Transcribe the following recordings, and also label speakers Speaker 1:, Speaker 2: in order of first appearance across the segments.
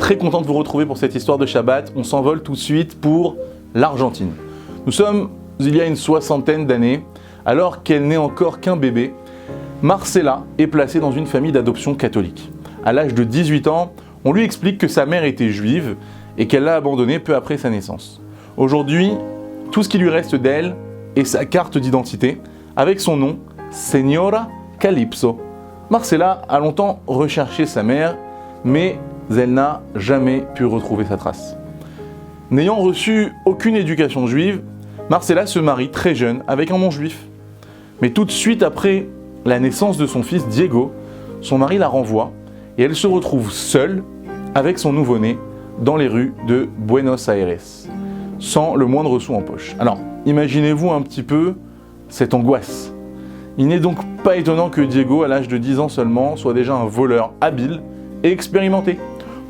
Speaker 1: très content de vous retrouver pour cette histoire de Shabbat. On s'envole tout de suite pour l'Argentine. Nous sommes il y a une soixantaine d'années, alors qu'elle n'est encore qu'un bébé. Marcela est placée dans une famille d'adoption catholique. À l'âge de 18 ans, on lui explique que sa mère était juive et qu'elle l'a abandonnée peu après sa naissance. Aujourd'hui, tout ce qui lui reste d'elle est sa carte d'identité, avec son nom, Señora Calypso. Marcela a longtemps recherché sa mère, mais elle n'a jamais pu retrouver sa trace. N'ayant reçu aucune éducation juive, Marcela se marie très jeune avec un non-juif. Mais tout de suite après la naissance de son fils Diego, son mari la renvoie et elle se retrouve seule avec son nouveau-né dans les rues de Buenos Aires, sans le moindre sou en poche. Alors, imaginez-vous un petit peu cette angoisse. Il n'est donc pas étonnant que Diego, à l'âge de 10 ans seulement, soit déjà un voleur habile et expérimenté.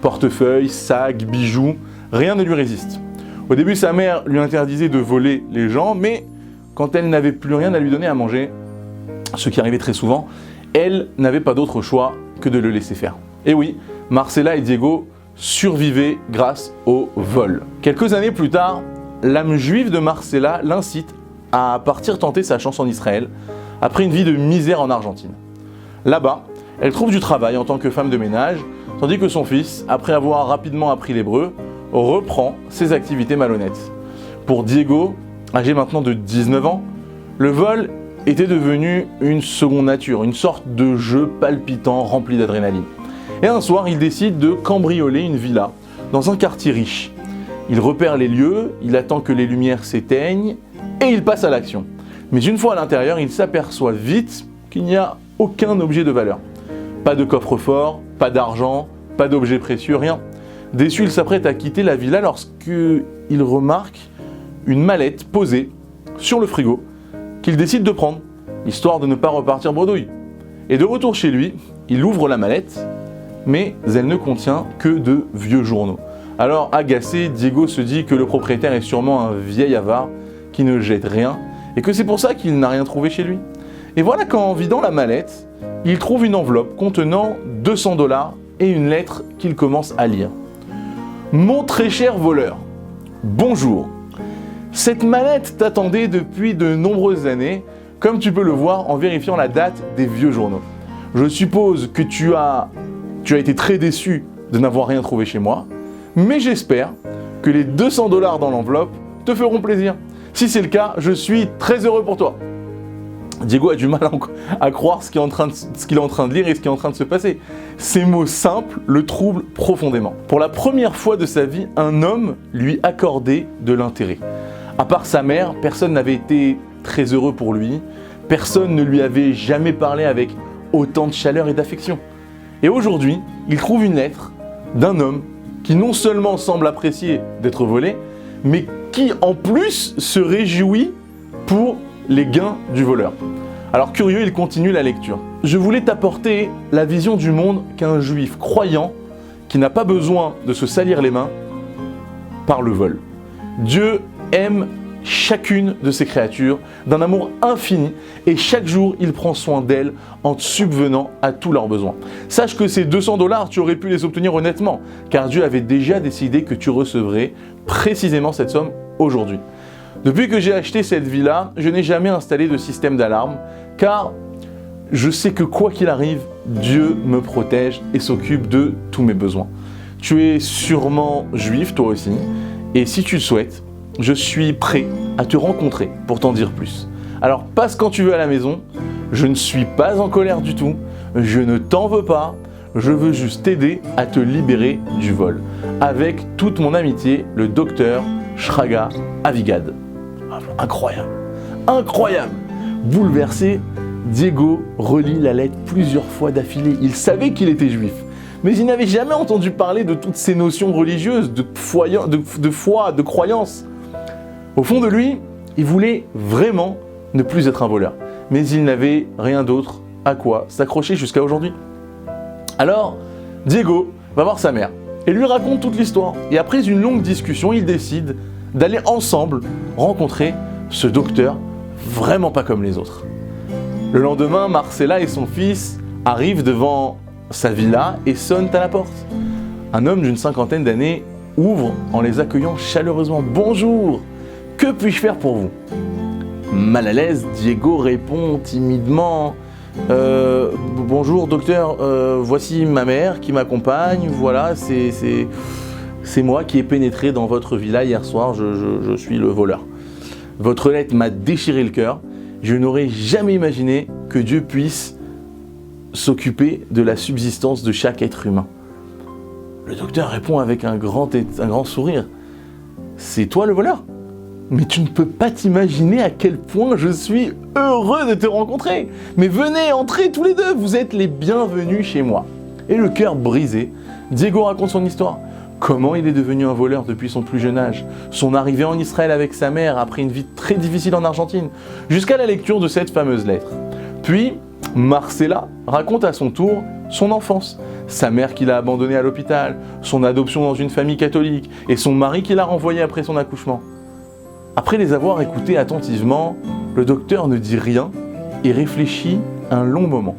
Speaker 1: Portefeuille, sac, bijoux, rien ne lui résiste. Au début, sa mère lui interdisait de voler les gens, mais quand elle n'avait plus rien à lui donner à manger, ce qui arrivait très souvent, elle n'avait pas d'autre choix que de le laisser faire. Et oui, Marcela et Diego survivaient grâce au vol. Quelques années plus tard, l'âme juive de Marcela l'incite à partir tenter sa chance en Israël, après une vie de misère en Argentine. Là-bas, elle trouve du travail en tant que femme de ménage, tandis que son fils, après avoir rapidement appris l'hébreu, reprend ses activités malhonnêtes. Pour Diego, âgé maintenant de 19 ans, le vol était devenu une seconde nature, une sorte de jeu palpitant rempli d'adrénaline. Et un soir, il décide de cambrioler une villa dans un quartier riche. Il repère les lieux, il attend que les lumières s'éteignent et il passe à l'action. Mais une fois à l'intérieur, il s'aperçoit vite qu'il n'y a aucun objet de valeur. Pas de coffre-fort, pas d'argent, pas d'objets précieux, rien. Déçu, il s'apprête à quitter la villa lorsqu'il remarque une mallette posée sur le frigo qu'il décide de prendre, histoire de ne pas repartir bredouille. Et de retour chez lui, il ouvre la mallette, mais elle ne contient que de vieux journaux. Alors agacé, Diego se dit que le propriétaire est sûrement un vieil avare qui ne jette rien et que c'est pour ça qu'il n'a rien trouvé chez lui. Et voilà qu'en vidant la mallette, il trouve une enveloppe contenant 200$ et une lettre qu'il commence à lire. Mon très cher voleur, bonjour. Cette mallette t'attendait depuis de nombreuses années, comme tu peux le voir en vérifiant la date des vieux journaux. Je suppose que tu as été très déçu de n'avoir rien trouvé chez moi, mais j'espère que les 200$ dans l'enveloppe te feront plaisir. Si c'est le cas, je suis très heureux pour toi. Diego a du mal à croire ce qu'il est en train de lire et ce qui est en train de se passer. Ces mots simples le troublent profondément. Pour la première fois de sa vie, un homme lui accordait de l'intérêt. À part sa mère, personne n'avait été très heureux pour lui. Personne ne lui avait jamais parlé avec autant de chaleur et d'affection. Et aujourd'hui, il trouve une lettre d'un homme qui non seulement semble apprécier d'être volé, mais qui en plus se réjouit pour les gains du voleur. Alors curieux, il continue la lecture. Je voulais t'apporter la vision du monde qu'un juif croyant, qui n'a pas besoin de se salir les mains, par le vol. Dieu aime chacune de ses créatures d'un amour infini et chaque jour il prend soin d'elles en te subvenant à tous leurs besoins. Sache que ces 200$, tu aurais pu les obtenir honnêtement, car Dieu avait déjà décidé que tu recevrais précisément cette somme aujourd'hui. Depuis que j'ai acheté cette villa, je n'ai jamais installé de système d'alarme, car je sais que quoi qu'il arrive, Dieu me protège et s'occupe de tous mes besoins. Tu es sûrement juif, toi aussi, et si tu le souhaites, je suis prêt à te rencontrer pour t'en dire plus. Alors passe quand tu veux à la maison, je ne suis pas en colère du tout, je ne t'en veux pas, je veux juste t'aider à te libérer du vol. Avec toute mon amitié, le docteur Shraga Avigad. Incroyable, incroyable. Bouleversé, Diego relit la lettre plusieurs fois d'affilée. Il savait qu'il était juif, mais il n'avait jamais entendu parler de toutes ces notions religieuses, de foi, de croyance. Au fond de lui, il voulait vraiment ne plus être un voleur, mais il n'avait rien d'autre à quoi s'accrocher jusqu'à aujourd'hui. Alors, Diego va voir sa mère et lui raconte toute l'histoire. Et après une longue discussion, ils décident d'aller ensemble rencontrer ce docteur vraiment pas comme les autres. Le lendemain, Marcela et son fils arrivent devant sa villa et sonnent à la porte. Un homme d'une cinquantaine d'années ouvre en les accueillant chaleureusement. « Bonjour, que puis-je faire pour vous ?» Mal à l'aise, Diego répond timidement « Bonjour docteur, voici ma mère qui m'accompagne, voilà, c'est moi qui ai pénétré dans votre villa hier soir, je suis le voleur. Votre lettre m'a déchiré le cœur, je n'aurais jamais imaginé que Dieu puisse s'occuper de la subsistance de chaque être humain. » Le docteur répond avec un grand sourire « C'est toi le voleur ? Mais tu ne peux pas t'imaginer à quel point je suis heureux de te rencontrer. Mais venez, entrez tous les deux, vous êtes les bienvenus chez moi. » Et le cœur brisé, Diego raconte son histoire. Comment il est devenu un voleur depuis son plus jeune âge, son arrivée en Israël avec sa mère après une vie très difficile en Argentine, jusqu'à la lecture de cette fameuse lettre. Puis, Marcela raconte à son tour son enfance, sa mère qui l'a abandonnée à l'hôpital, son adoption dans une famille catholique et son mari qui l'a renvoyée après son accouchement. Après les avoir écoutés attentivement, le docteur ne dit rien et réfléchit un long moment.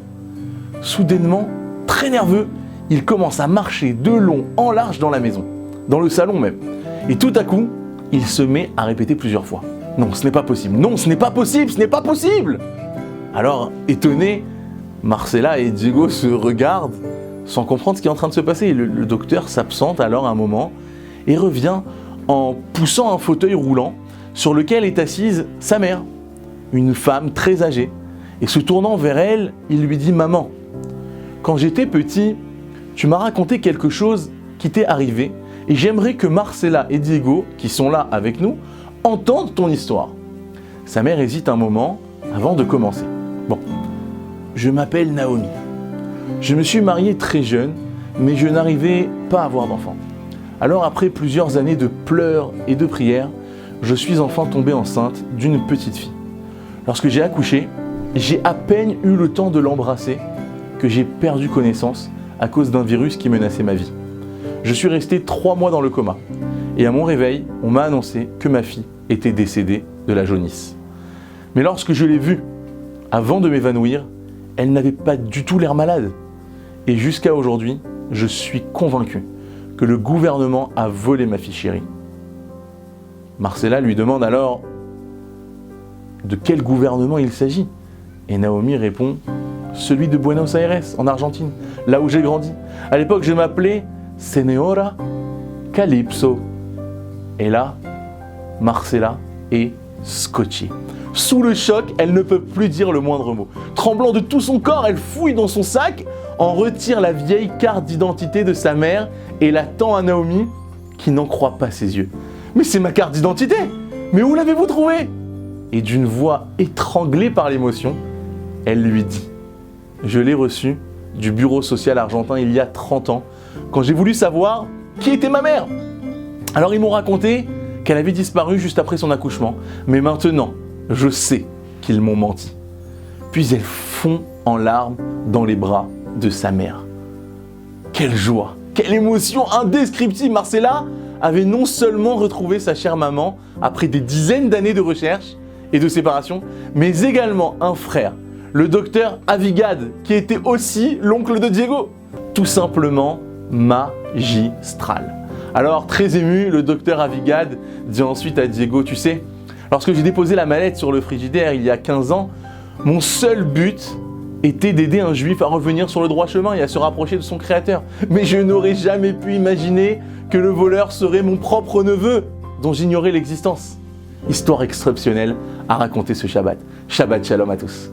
Speaker 1: Soudainement, très nerveux, il commence à marcher de long en large dans la maison, dans le salon même. Et tout à coup, il se met à répéter plusieurs fois. « Non, ce n'est pas possible, non, ce n'est pas possible, ce n'est pas possible !» Alors, étonnés, Marcela et Diego se regardent sans comprendre ce qui est en train de se passer. Le docteur s'absente alors un moment et revient en poussant un fauteuil roulant sur lequel est assise sa mère, une femme très âgée. Et se tournant vers elle, il lui dit « Maman, quand j'étais petit, tu m'as raconté quelque chose qui t'est arrivé et j'aimerais que Marcela et Diego, qui sont là avec nous, entendent ton histoire. » Sa mère hésite un moment avant de commencer. « Bon, je m'appelle Naomi. Je me suis mariée très jeune, mais je n'arrivais pas à avoir d'enfant. Alors après plusieurs années de pleurs et de prières, je suis enfin tombée enceinte d'une petite fille. Lorsque j'ai accouché, j'ai à peine eu le temps de l'embrasser que j'ai perdu connaissance à cause d'un virus qui menaçait ma vie. Je suis restée 3 mois dans le coma et à mon réveil, on m'a annoncé que ma fille était décédée de la jaunisse. Mais lorsque je l'ai vue, avant de m'évanouir, elle n'avait pas du tout l'air malade. Et jusqu'à aujourd'hui, je suis convaincu que le gouvernement a volé ma fille chérie. » Marcela lui demande alors de quel gouvernement il s'agit. Et Naomi répond « Celui de Buenos Aires, en Argentine, là où j'ai grandi. À l'époque, je m'appelais Señora Calypso. » Et là, Marcela est scotchée. Sous le choc, elle ne peut plus dire le moindre mot. Tremblant de tout son corps, elle fouille dans son sac, en retire la vieille carte d'identité de sa mère et la tend à Naomi, qui n'en croit pas ses yeux. « Mais c'est ma carte d'identité! Mais où l'avez-vous trouvée ?» Et d'une voix étranglée par l'émotion, elle lui dit « Je l'ai reçue du bureau social argentin il y a 30 ans, quand j'ai voulu savoir qui était ma mère. Alors ils m'ont raconté qu'elle avait disparu juste après son accouchement, mais maintenant, je sais qu'ils m'ont menti. » Puis elle fond en larmes dans les bras de sa mère. Quelle joie, quelle émotion indescriptible! Marcela avait non seulement retrouvé sa chère maman après des dizaines d'années de recherche et de séparation, mais également un frère, le docteur Avigad, qui était aussi l'oncle de Diego. Tout simplement magistral. Alors, très ému, le docteur Avigad dit ensuite à Diego « Tu sais, lorsque j'ai déposé la mallette sur le frigidaire il y a 15 ans, mon seul but était d'aider un juif à revenir sur le droit chemin et à se rapprocher de son créateur. Mais je n'aurais jamais pu imaginer que le voleur serait mon propre neveu, dont j'ignorais l'existence. » Histoire exceptionnelle à raconter ce Shabbat. Shabbat Shalom à tous.